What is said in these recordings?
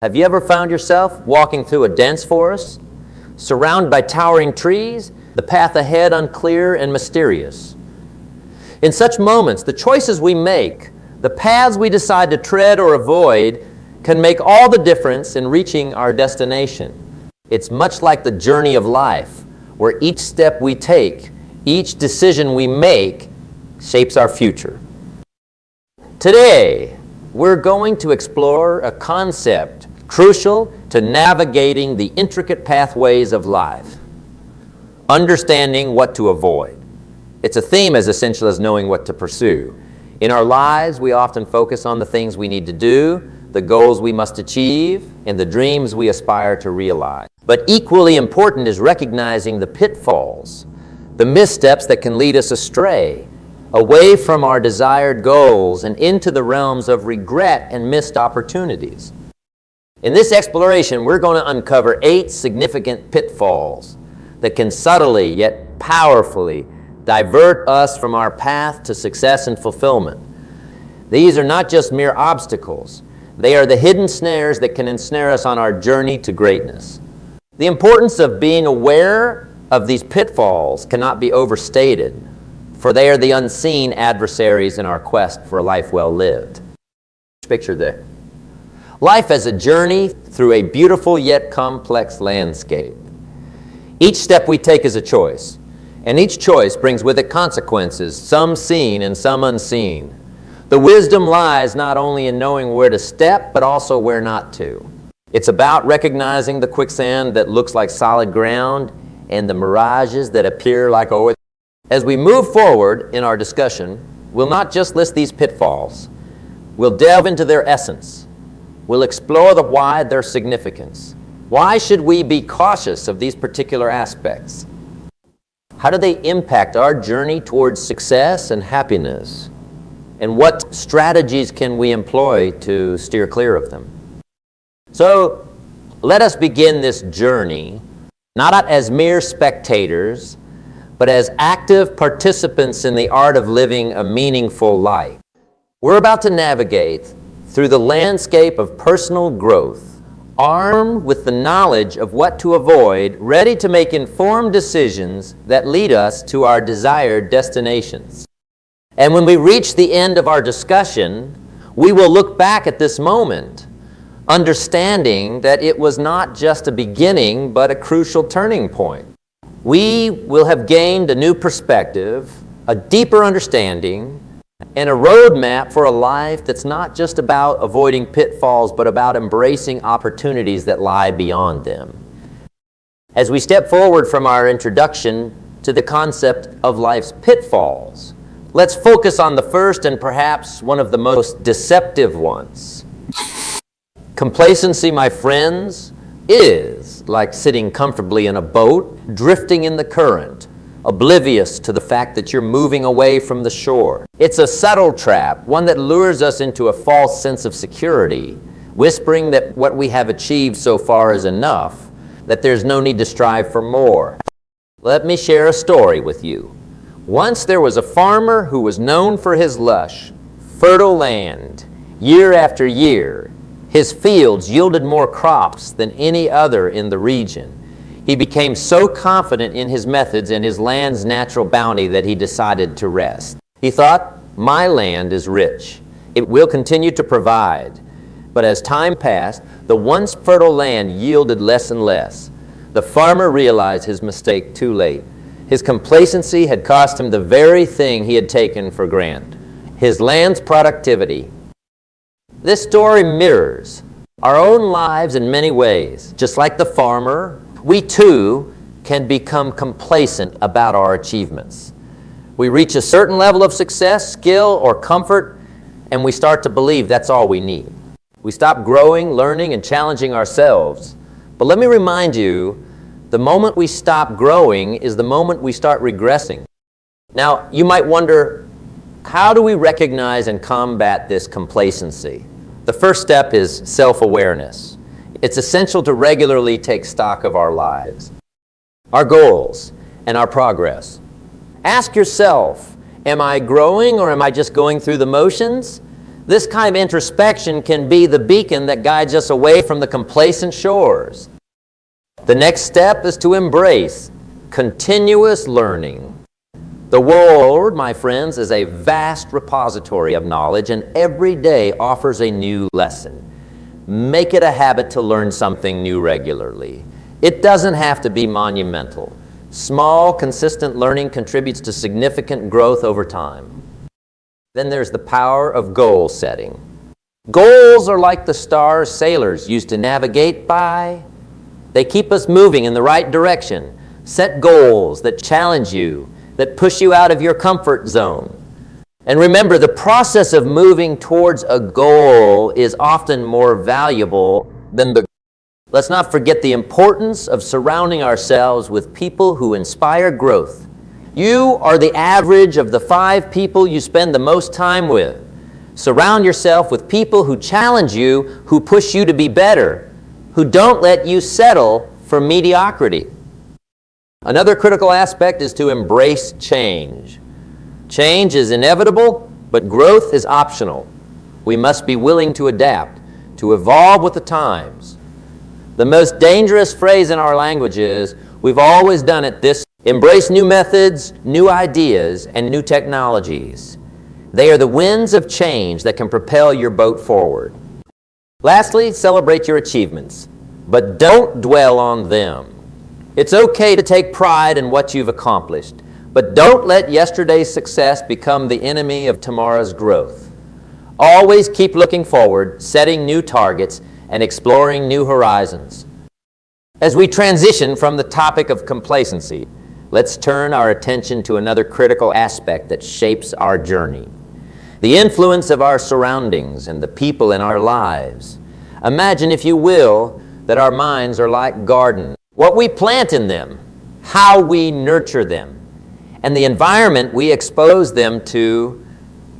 Have you ever found yourself walking through a dense forest, surrounded by towering trees, the path ahead unclear and mysterious? In such moments, the choices we make, the paths we decide to tread or avoid, can make all the difference in reaching our destination. It's much like the journey of life, where each step we take, each decision we make, shapes our future. Today, we're going to explore a concept crucial to navigating the intricate pathways of life: understanding what to avoid. It's a theme as essential as knowing what to pursue. In our lives, we often focus on the things we need to do, the goals we must achieve, and the dreams we aspire to realize. But equally important is recognizing the pitfalls, the missteps that can lead us astray, away from our desired goals and into the realms of regret and missed opportunities. In this exploration, we're going to uncover 8 significant pitfalls that can subtly yet powerfully divert us from our path to success and fulfillment. These are not just mere obstacles. They are the hidden snares that can ensnare us on our journey to greatness. The importance of being aware of these pitfalls cannot be overstated, for they are the unseen adversaries in our quest for a life well lived. Picture there. Life as a journey through a beautiful yet complex landscape. Each step we take is a choice, and each choice brings with it consequences, some seen and some unseen. The wisdom lies not only in knowing where to step, but also where not to. It's about recognizing the quicksand that looks like solid ground and the mirages that appear like oasis. As we move forward in our discussion, we'll not just list these pitfalls. We'll delve into their essence. We'll explore the why, their significance. Why should we be cautious of these particular aspects? How do they impact our journey towards success and happiness? And what strategies can we employ to steer clear of them? So, let us begin this journey not as mere spectators, but as active participants in the art of living a meaningful life. We're about to navigate through the landscape of personal growth, armed with the knowledge of what to avoid, ready to make informed decisions that lead us to our desired destinations. And when we reach the end of our discussion, we will look back at this moment, understanding that it was not just a beginning, but a crucial turning point. We will have gained a new perspective, a deeper understanding, and a roadmap for a life that's not just about avoiding pitfalls, but about embracing opportunities that lie beyond them. As we step forward from our introduction to the concept of life's pitfalls, let's focus on the first and perhaps one of the most deceptive ones. Complacency, my friends, is like sitting comfortably in a boat, drifting in the current, oblivious to the fact that you're moving away from the shore. It's a subtle trap, one that lures us into a false sense of security, whispering that what we have achieved so far is enough, that there's no need to strive for more. Let me share a story with you. Once there was a farmer who was known for his lush, fertile land. Year after year, his fields yielded more crops than any other in the region. He became so confident in his methods and his land's natural bounty that he decided to rest. He thought, my land is rich. It will continue to provide. But as time passed, the once fertile land yielded less and less. The farmer realized his mistake too late. His complacency had cost him the very thing he had taken for granted, his land's productivity. This story mirrors our own lives in many ways. Just like the farmer, we too can become complacent about our achievements. We reach a certain level of success, skill, or comfort, and we start to believe that's all we need. We stop growing, learning, and challenging ourselves. But let me remind you, the moment we stop growing is the moment we start regressing. Now, you might wonder, how do we recognize and combat this complacency? The first step is self-awareness. It's essential to regularly take stock of our lives, our goals, and our progress. Ask yourself, am I growing or am I just going through the motions? This kind of introspection can be the beacon that guides us away from the complacent shores. The next step is to embrace continuous learning. The world, my friends, is a vast repository of knowledge, and every day offers a new lesson. Make it a habit to learn something new regularly. It doesn't have to be monumental. Small, consistent learning contributes to significant growth over time. Then there's the power of goal setting. Goals are like the stars sailors used to navigate by. They keep us moving in the right direction. Set goals that challenge you, that push you out of your comfort zone. And remember, the process of moving towards a goal is often more valuable than the. Let's not forget the importance of surrounding ourselves with people who inspire growth. You are the average of the 5 people you spend the most time with. Surround yourself with people who challenge you, who push you to be better, who don't let you settle for mediocrity. Another critical aspect is to embrace change. Change is inevitable, but growth is optional. We must be willing to adapt, to evolve with the times. The most dangerous phrase in our language is, we've always done it this way. Embrace new methods, new ideas, and new technologies. They are the winds of change that can propel your boat forward. Lastly, celebrate your achievements, but don't dwell on them. It's okay to take pride in what you've accomplished, but don't let yesterday's success become the enemy of tomorrow's growth. Always keep looking forward, setting new targets, and exploring new horizons. As we transition from the topic of complacency, let's turn our attention to another critical aspect that shapes our journey: the influence of our surroundings and the people in our lives. Imagine, if you will, that our minds are like gardens. What we plant in them, how we nurture them, and the environment we expose them to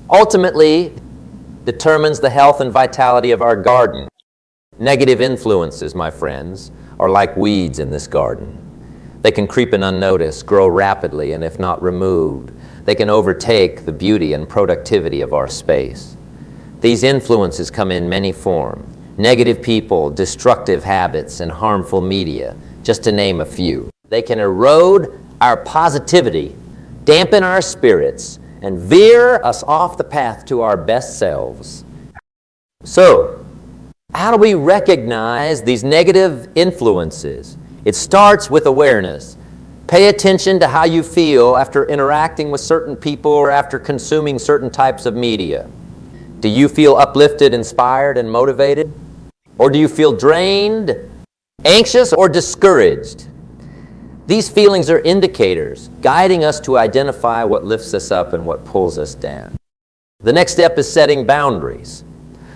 ultimately determines the health and vitality of our garden. Negative influences, my friends, are like weeds in this garden. They can creep in unnoticed, grow rapidly, and if not removed, they can overtake the beauty and productivity of our space. These influences come in many forms: negative people, destructive habits, and harmful media, just to name a few. They can erode our positivity, dampen our spirits, and veer us off the path to our best selves. So, how do we recognize these negative influences? It starts with awareness. Pay attention to how you feel after interacting with certain people or after consuming certain types of media. Do you feel uplifted, inspired, and motivated? Or do you feel drained, anxious, or discouraged? These feelings are indicators guiding us to identify what lifts us up and what pulls us down. The next step is setting boundaries.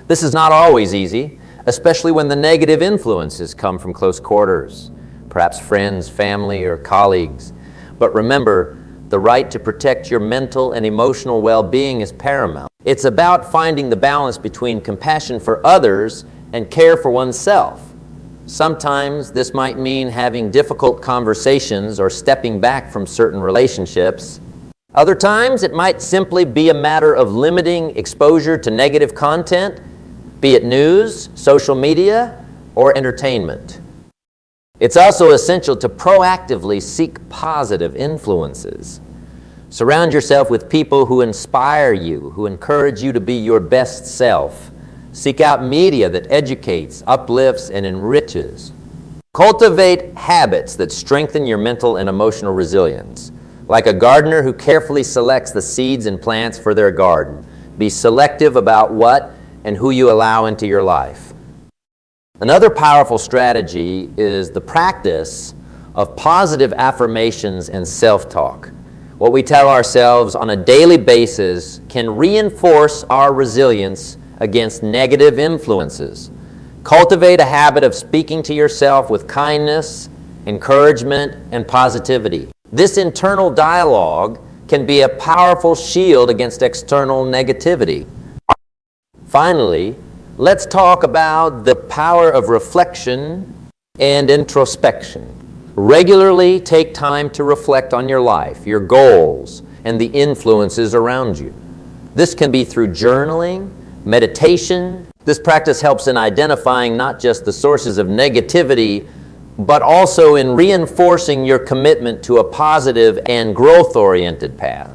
This is not always easy, especially when the negative influences come from close quarters, perhaps friends, family, or colleagues. But remember, the right to protect your mental and emotional well-being is paramount. It's about finding the balance between compassion for others and care for oneself. Sometimes this might mean having difficult conversations or stepping back from certain relationships. Other times it might simply be a matter of limiting exposure to negative content, be it news, social media, or entertainment. It's also essential to proactively seek positive influences. Surround yourself with people who inspire you, who encourage you to be your best self. Seek out media that educates, uplifts, and enriches. Cultivate habits that strengthen your mental and emotional resilience. Like a gardener who carefully selects the seeds and plants for their garden, be selective about what and who you allow into your life. Another powerful strategy is the practice of positive affirmations and self-talk. What we tell ourselves on a daily basis can reinforce our resilience against negative influences. Cultivate a habit of speaking to yourself with kindness, encouragement, and positivity. This internal dialogue can be a powerful shield against external negativity. Finally, let's talk about the power of reflection and introspection. Regularly take time to reflect on your life, your goals, and the influences around you. This can be through journaling, meditation. This practice helps in identifying not just the sources of negativity, but also in reinforcing your commitment to a positive and growth-oriented path.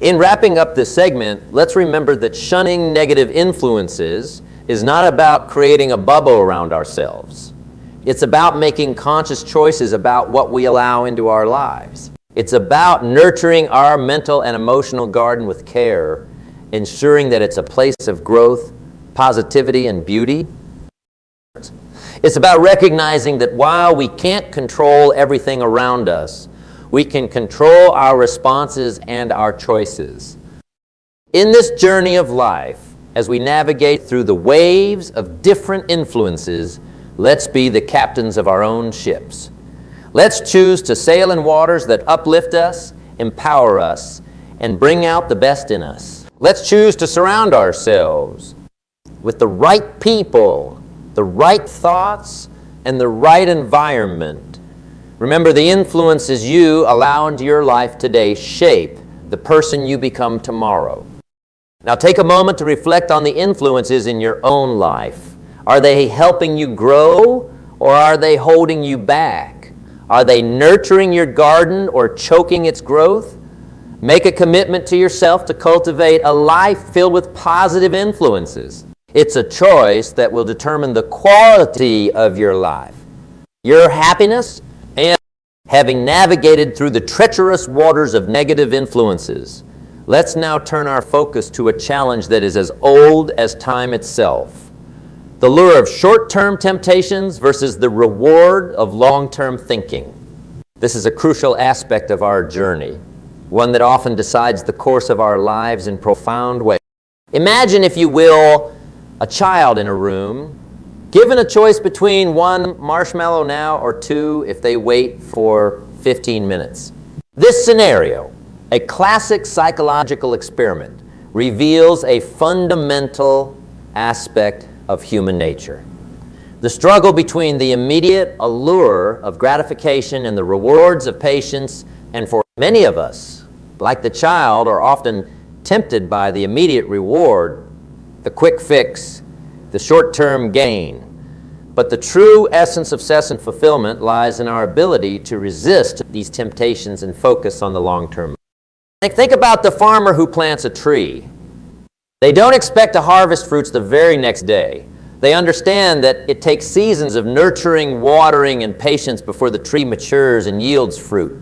In wrapping up this segment, let's remember that shunning negative influences is not about creating a bubble around ourselves. It's about making conscious choices about what we allow into our lives. It's about nurturing our mental and emotional garden with care, ensuring that it's a place of growth, positivity, and beauty. It's about recognizing that while we can't control everything around us, we can control our responses and our choices. In this journey of life, as we navigate through the waves of different influences, let's be the captains of our own ships. Let's choose to sail in waters that uplift us, empower us, and bring out the best in us. Let's choose to surround ourselves with the right people, the right thoughts, and the right environment. Remember, the influences you allow into your life today shape the person you become tomorrow. Now take a moment to reflect on the influences in your own life. Are they helping you grow, or are they holding you back? Are they nurturing your garden or choking its growth? Make a commitment to yourself to cultivate a life filled with positive influences. It's a choice that will determine the quality of your life, your happiness, and having navigated through the treacherous waters of negative influences. Let's now turn our focus to a challenge that is as old as time itself. The lure of short-term temptations versus the reward of long-term thinking. This is a crucial aspect of our journey, one that often decides the course of our lives in profound ways. Imagine, if you will, a child in a room, given a choice between one marshmallow now or two if they wait for 15 minutes. This scenario, a classic psychological experiment, reveals a fundamental aspect of human nature. The struggle between the immediate allure of gratification and the rewards of patience, and for many of us, like the child, are often tempted by the immediate reward, the quick fix, the short-term gain. But the true essence of success and fulfillment lies in our ability to resist these temptations and focus on the long-term. Think about the farmer who plants a tree. They don't expect to harvest fruits the very next day. They understand that it takes seasons of nurturing, watering, and patience before the tree matures and yields fruit.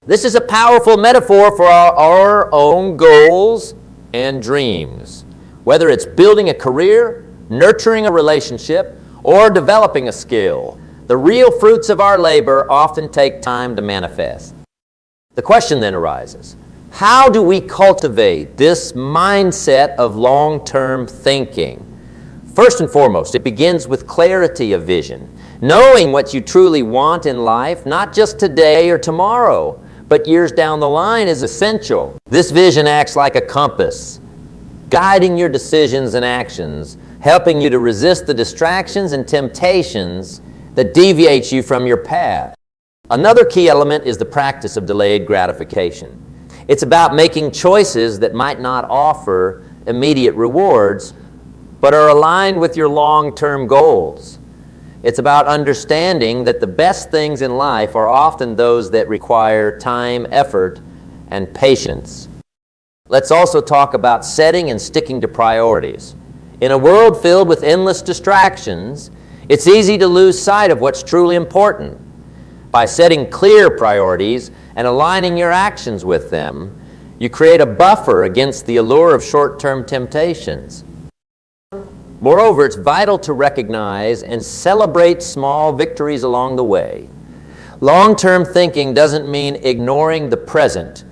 This is a powerful metaphor for our own goals and dreams. Whether it's building a career, nurturing a relationship, or developing a skill, the real fruits of our labor often take time to manifest. The question then arises, how do we cultivate this mindset of long-term thinking? First and foremost, it begins with clarity of vision. Knowing what you truly want in life, not just today or tomorrow, but years down the line, is essential. This vision acts like a compass, guiding your decisions and actions, helping you to resist the distractions and temptations that deviate you from your path. Another key element is the practice of delayed gratification. It's about making choices that might not offer immediate rewards, but are aligned with your long-term goals. It's about understanding that the best things in life are often those that require time, effort, and patience. Let's also talk about setting and sticking to priorities. In a world filled with endless distractions, it's easy to lose sight of what's truly important. By setting clear priorities and aligning your actions with them, you create a buffer against the allure of short-term temptations. Moreover, it's vital to recognize and celebrate small victories along the way. Long-term thinking doesn't mean ignoring the present.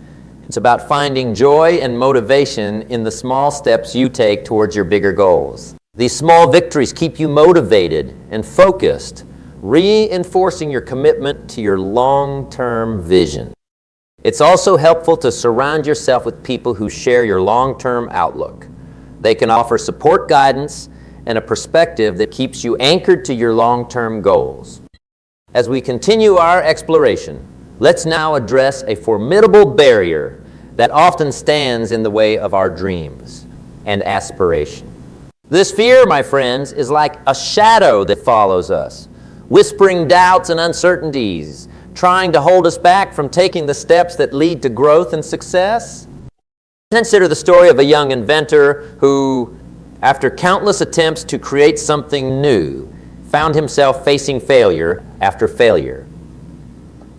It's about finding joy and motivation in the small steps you take towards your bigger goals. These small victories keep you motivated and focused, reinforcing your commitment to your long-term vision. It's also helpful to surround yourself with people who share your long-term outlook. They can offer support, guidance, and a perspective that keeps you anchored to your long-term goals. As we continue our exploration, let's now address a formidable barrier that often stands in the way of our dreams and aspiration. This fear, my friends, is like a shadow that follows us, whispering doubts and uncertainties, trying to hold us back from taking the steps that lead to growth and success. Consider the story of a young inventor who, after countless attempts to create something new, found himself facing failure after failure.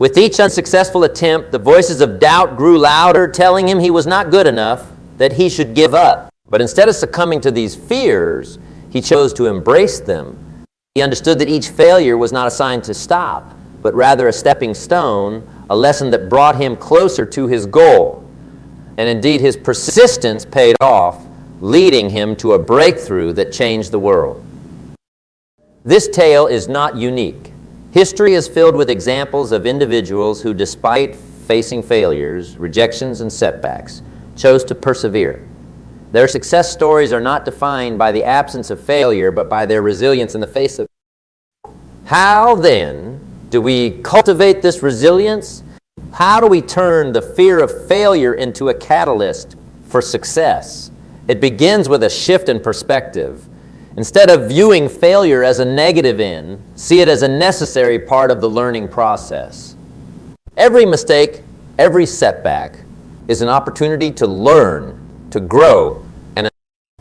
With each unsuccessful attempt, the voices of doubt grew louder, telling him he was not good enough, that he should give up. But instead of succumbing to these fears, he chose to embrace them. He understood that each failure was not a sign to stop, but rather a stepping stone, a lesson that brought him closer to his goal. And indeed, his persistence paid off, leading him to a breakthrough that changed the world. This tale is not unique. History is filled with examples of individuals who, despite facing failures, rejections, and setbacks, chose to persevere. Their success stories are not defined by the absence of failure, but by their resilience in the face of it. How, then, do we cultivate this resilience? How do we turn the fear of failure into a catalyst for success? It begins with a shift in perspective. Instead of viewing failure as a negative end, see it as a necessary part of the learning process. Every mistake, every setback is an opportunity to learn, to grow. And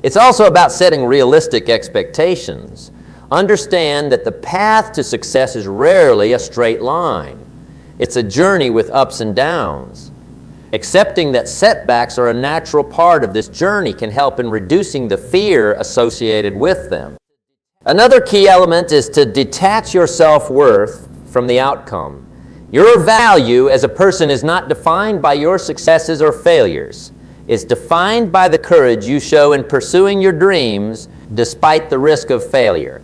it's also about setting realistic expectations. Understand that the path to success is rarely a straight line. It's a journey with ups and downs. Accepting that setbacks are a natural part of this journey can help in reducing the fear associated with them. Another key element is to detach your self-worth from the outcome. Your value as a person is not defined by your successes or failures. It's defined by the courage you show in pursuing your dreams despite the risk of failure.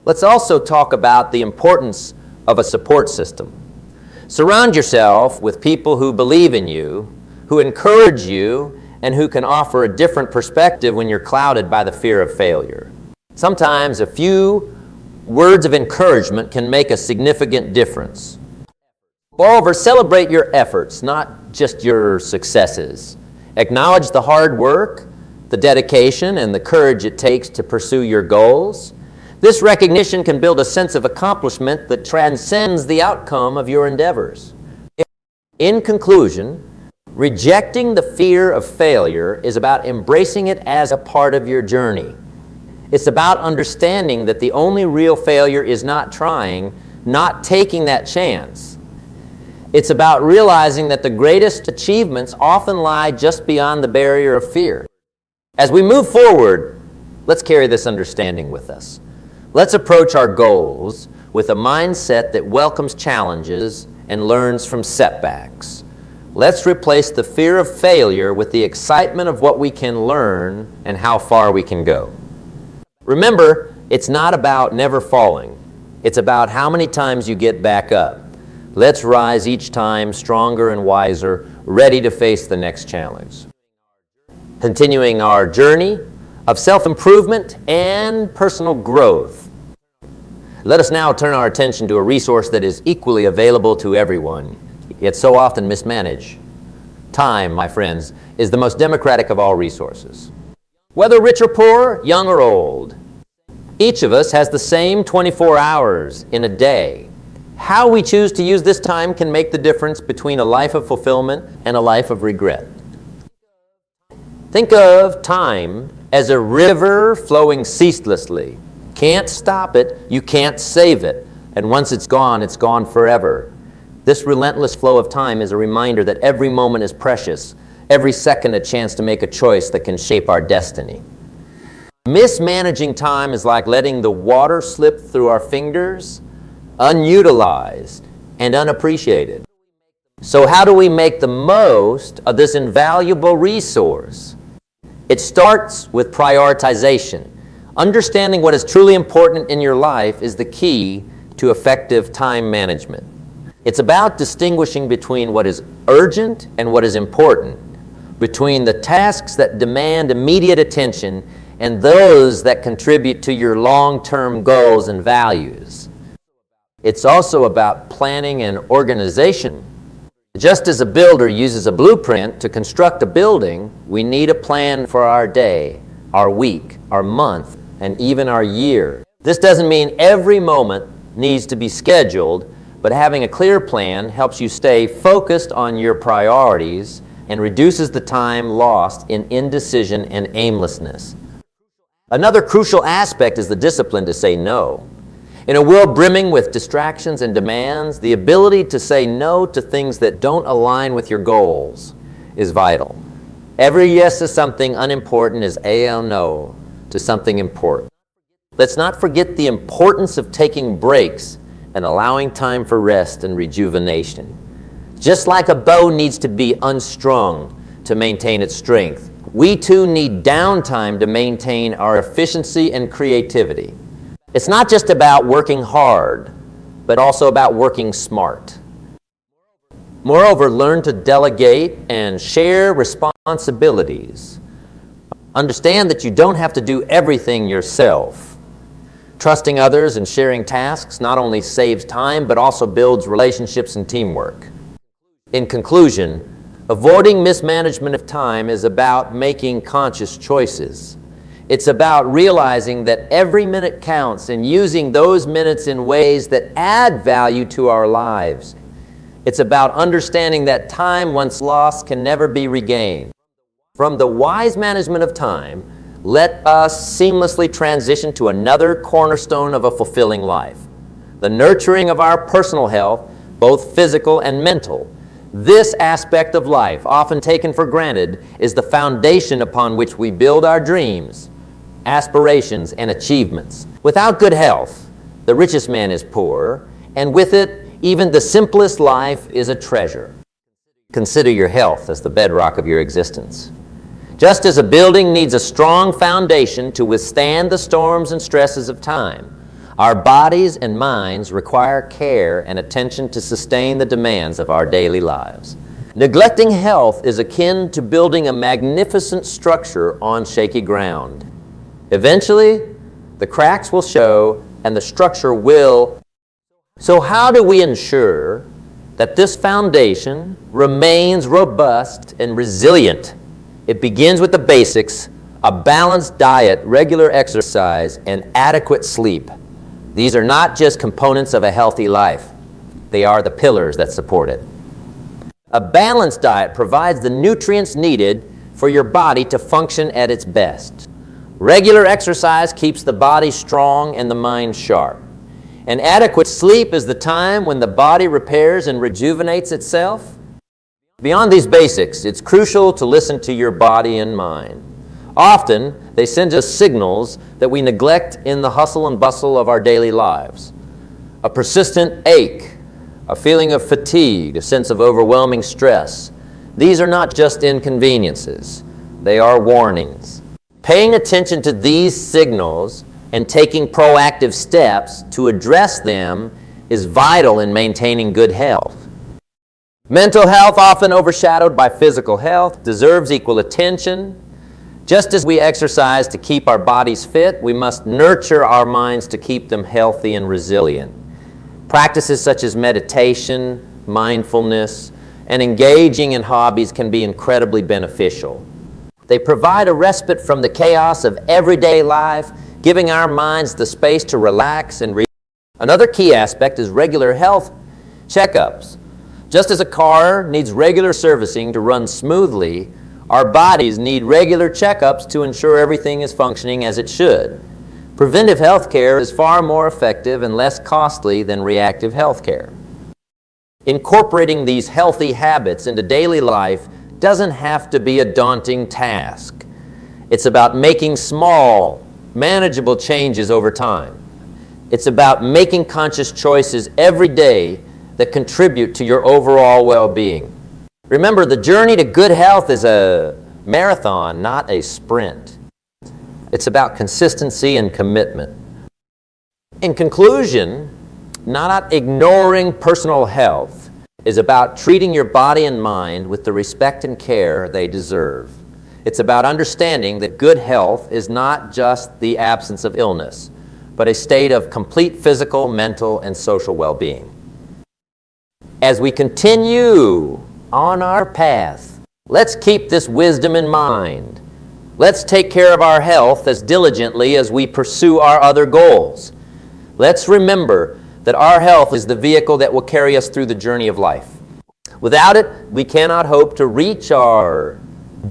Let's also talk about the importance of a support system. Surround yourself with people who believe in you, who encourage you, and who can offer a different perspective when you're clouded by the fear of failure. Sometimes a few words of encouragement can make a significant difference. Moreover, celebrate your efforts, not just your successes. Acknowledge the hard work, the dedication, and the courage it takes to pursue your goals. This recognition can build a sense of accomplishment that transcends the outcome of your endeavors. In conclusion, rejecting the fear of failure is about embracing it as a part of your journey. It's about understanding that the only real failure is not trying, not taking that chance. It's about realizing that the greatest achievements often lie just beyond the barrier of fear. As we move forward, let's carry this understanding with us. Let's approach our goals with a mindset that welcomes challenges and learns from setbacks. Let's replace the fear of failure with the excitement of what we can learn and how far we can go. Remember, it's not about never falling. It's about how many times you get back up. Let's rise each time stronger and wiser, ready to face the next challenge. Continuing our journey of self-improvement and personal growth. Let us now turn our attention to a resource that is equally available to everyone, yet so often mismanaged. Time, my friends, is the most democratic of all resources. Whether rich or poor, young or old, each of us has the same 24 hours in a day. How we choose to use this time can make the difference between a life of fulfillment and a life of regret. Think of time as a river flowing ceaselessly. Can't stop it, you can't save it, and once it's gone forever. This relentless flow of time is a reminder that every moment is precious, every second a chance to make a choice that can shape our destiny. Mismanaging time is like letting the water slip through our fingers, unutilized and unappreciated. So how do we make the most of this invaluable resource? It starts with prioritization. Understanding what is truly important in your life is the key to effective time management. It's about distinguishing between what is urgent and what is important, between the tasks that demand immediate attention and those that contribute to your long-term goals and values. It's also about planning and organization. Just as a builder uses a blueprint to construct a building, we need a plan for our day, our week, our month, and even our year. This doesn't mean every moment needs to be scheduled, but having a clear plan helps you stay focused on your priorities and reduces the time lost in indecision and aimlessness. Another crucial aspect is the discipline to say no. In a world brimming with distractions and demands, the ability to say no to things that don't align with your goals is vital. Every yes to something unimportant is a no to something important. Let's not forget the importance of taking breaks and allowing time for rest and rejuvenation. Just like a bow needs to be unstrung to maintain its strength, we too need downtime to maintain our efficiency and creativity. It's not just about working hard, but also about working smart. Moreover, learn to delegate and share responsibilities. Understand that you don't have to do everything yourself. Trusting others and sharing tasks not only saves time, but also builds relationships and teamwork. In conclusion, avoiding mismanagement of time is about making conscious choices. It's about realizing that every minute counts and using those minutes in ways that add value to our lives. It's about understanding that time once lost can never be regained. From the wise management of time, let us seamlessly transition to another cornerstone of a fulfilling life, the nurturing of our personal health, both physical and mental. This aspect of life, often taken for granted, is the foundation upon which we build our dreams, aspirations, and achievements. Without good health, the richest man is poor, and with it, even the simplest life is a treasure. Consider your health as the bedrock of your existence. Just as a building needs a strong foundation to withstand the storms and stresses of time, our bodies and minds require care and attention to sustain the demands of our daily lives. Neglecting health is akin to building a magnificent structure on shaky ground. Eventually, the cracks will show and the structure will. So how do we ensure that this foundation remains robust and resilient? It begins with the basics: a balanced diet, regular exercise, and adequate sleep. These are not just components of a healthy life. They are the pillars that support it. A balanced diet provides the nutrients needed for your body to function at its best. Regular exercise keeps the body strong and the mind sharp. And adequate sleep is the time when the body repairs and rejuvenates itself. Beyond these basics, it's crucial to listen to your body and mind. Often, they send us signals that we neglect in the hustle and bustle of our daily lives. A persistent ache, a feeling of fatigue, a sense of overwhelming stress. These are not just inconveniences. They are warnings. Paying attention to these signals and taking proactive steps to address them is vital in maintaining good health. Mental health, often overshadowed by physical health, deserves equal attention. Just as we exercise to keep our bodies fit, we must nurture our minds to keep them healthy and resilient. Practices such as meditation, mindfulness, and engaging in hobbies can be incredibly beneficial. They provide a respite from the chaos of everyday life, giving our minds the space to relax and Another key aspect is regular health checkups. Just as a car needs regular servicing to run smoothly, our bodies need regular checkups to ensure everything is functioning as it should. Preventive health care is far more effective and less costly than reactive health care. Incorporating these healthy habits into daily life doesn't have to be a daunting task. It's about making small, manageable changes over time. It's about making conscious choices every day that contribute to your overall well-being. Remember, the journey to good health is a marathon, not a sprint. It's about consistency and commitment. In conclusion, not ignoring personal health is about treating your body and mind with the respect and care they deserve. It's about understanding that good health is not just the absence of illness, but a state of complete physical, mental, and social well-being. As we continue on our path, let's keep this wisdom in mind. Let's take care of our health as diligently as we pursue our other goals. Let's remember that our health is the vehicle that will carry us through the journey of life. Without it, we cannot hope to reach our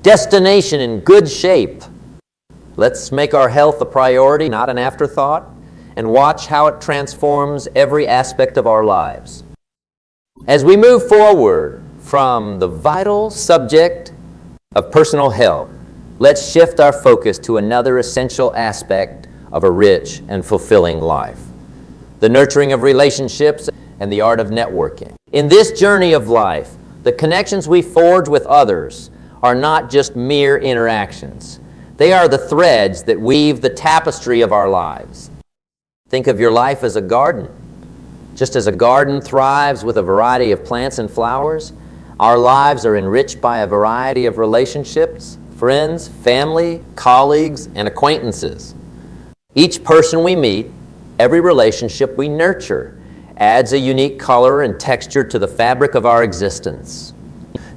destination in good shape. Let's make our health a priority, not an afterthought, and watch how it transforms every aspect of our lives. As we move forward from the vital subject of personal health, let's shift our focus to another essential aspect of a rich and fulfilling life: the nurturing of relationships and the art of networking. In this journey of life, the connections we forge with others are not just mere interactions. They are the threads that weave the tapestry of our lives. Think of your life as a garden. Just as a garden thrives with a variety of plants and flowers, our lives are enriched by a variety of relationships, friends, family, colleagues, and acquaintances. Each person we meet, every relationship we nurture, adds a unique color and texture to the fabric of our existence.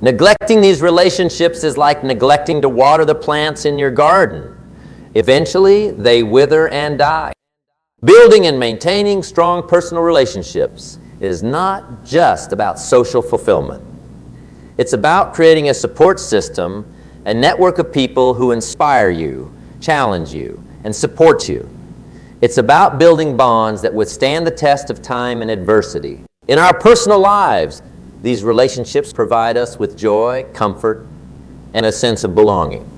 Neglecting these relationships is like neglecting to water the plants in your garden. Eventually, they wither and die. Building and maintaining strong personal relationships is not just about social fulfillment. It's about creating a support system, a network of people who inspire you, challenge you, and support you. It's about building bonds that withstand the test of time and adversity. In our personal lives, these relationships provide us with joy, comfort, and a sense of belonging.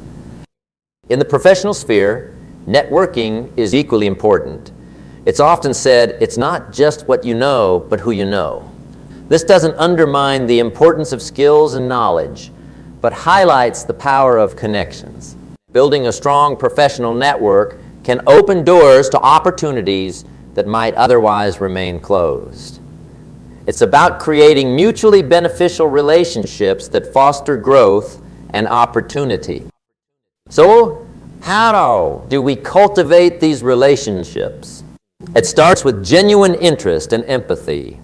In the professional sphere, networking is equally important. It's often said, it's not just what you know, but who you know. This doesn't undermine the importance of skills and knowledge, but highlights the power of connections. Building a strong professional network can open doors to opportunities that might otherwise remain closed. It's about creating mutually beneficial relationships that foster growth and opportunity. So, how do we cultivate these relationships? It starts with genuine interest and empathy,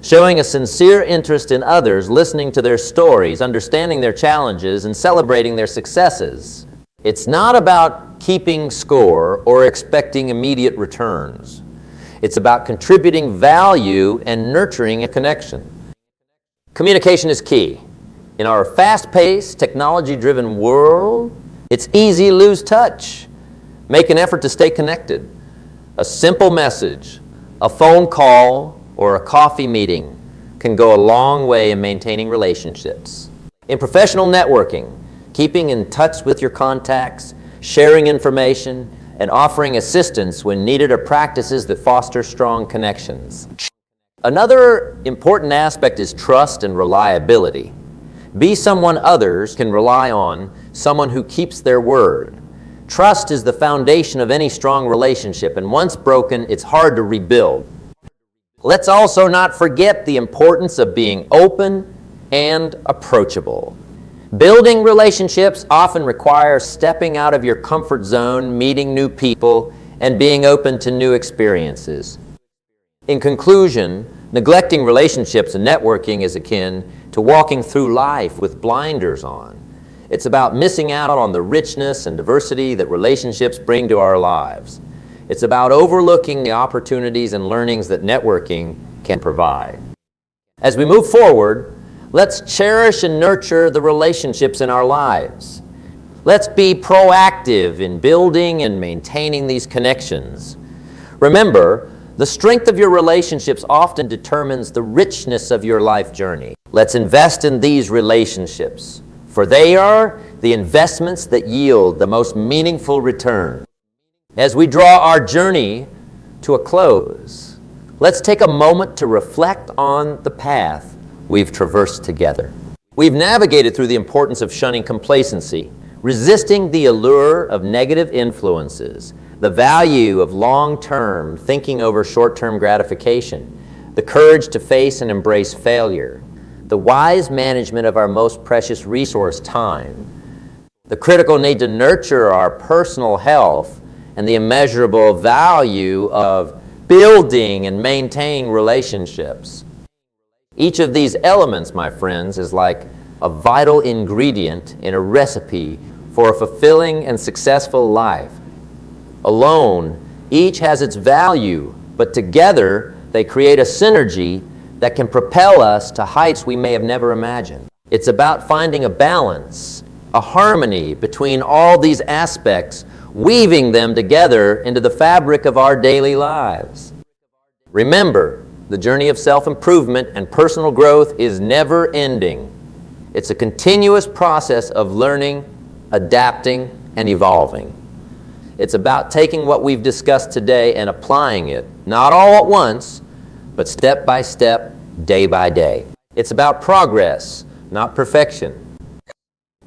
showing a sincere interest in others, listening to their stories, understanding their challenges, and celebrating their successes. It's not about keeping score or expecting immediate returns. It's about contributing value and nurturing a connection. Communication is key. In our fast-paced, technology-driven world, it's easy to lose touch. Make an effort to stay connected. A simple message, a phone call, or a coffee meeting can go a long way in maintaining relationships. In professional networking, keeping in touch with your contacts, sharing information, and offering assistance when needed are practices that foster strong connections. Another important aspect is trust and reliability. Be someone others can rely on, someone who keeps their word. Trust is the foundation of any strong relationship, and once broken, it's hard to rebuild. Let's also not forget the importance of being open and approachable. Building relationships often requires stepping out of your comfort zone, meeting new people, and being open to new experiences. In conclusion, neglecting relationships and networking is akin to walking through life with blinders on. It's about missing out on the richness and diversity that relationships bring to our lives. It's about overlooking the opportunities and learnings that networking can provide. As we move forward, let's cherish and nurture the relationships in our lives. Let's be proactive in building and maintaining these connections. Remember, the strength of your relationships often determines the richness of your life journey. Let's invest in these relationships, for they are the investments that yield the most meaningful return. As we draw our journey to a close, let's take a moment to reflect on the path we've traversed together. We've navigated through the importance of shunning complacency, resisting the allure of negative influences, the value of long-term thinking over short-term gratification, the courage to face and embrace failure, the wise management of our most precious resource, time, the critical need to nurture our personal health, and the immeasurable value of building and maintaining relationships. Each of these elements, my friends, is like a vital ingredient in a recipe for a fulfilling and successful life. Alone, each has its value, but together they create a synergy that can propel us to heights we may have never imagined. It's about finding a balance, a harmony between all these aspects, weaving them together into the fabric of our daily lives. Remember, the journey of self-improvement and personal growth is never ending. It's a continuous process of learning, adapting, and evolving. It's about taking what we've discussed today and applying it, not all at once, but step by step, day by day. It's about progress, not perfection.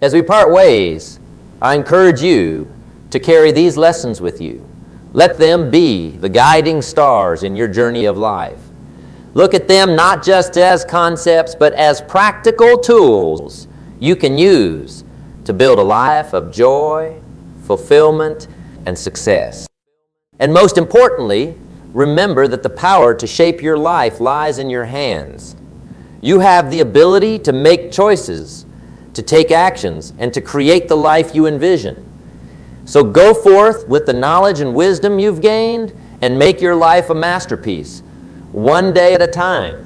As we part ways, I encourage you to carry these lessons with you. Let them be the guiding stars in your journey of life. Look at them not just as concepts, but as practical tools you can use to build a life of joy, fulfillment, and success. And most importantly, remember that the power to shape your life lies in your hands. You have the ability to make choices, to take actions, and to create the life you envision. So go forth with the knowledge and wisdom you've gained and make your life a masterpiece, one day at a time.